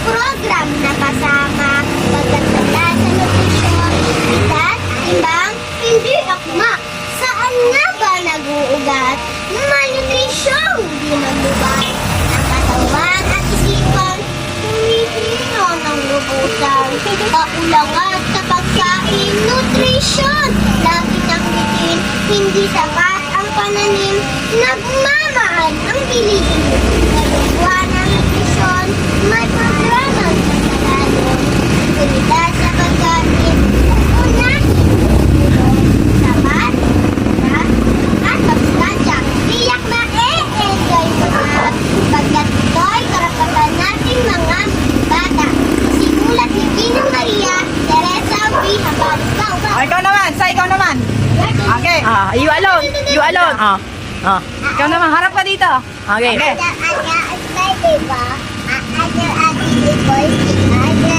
program na kasama pagkatala sa nutrisyon, edad, timbang, hindi akma. Saan nga ba nag-uugat? Malnutrisyon, di maglubat. Ang katawan at isipan, humihino ng lubusan. Kaulangan sa pagkain, nutrisyon, lagi ng bitin, hindi sapat ang pananim, nagmamahal ang bilihin. Kalugwa ng nutrisyon, may programa sa kalalong. Kunidad sa pagkain, unahin, sapat, at pagskansya. Tiyak na enjoy mo na. Pagkat ito'y karapatan nating mga bata. Simulat ni Ginang Maria, Teresa V. Habarigaw. Ikaw naman, ikaw naman. Okay. You alone. You alone. Ikaw naman, harap ka dito. Okay. Ada, diba? Ada, boy. Ada,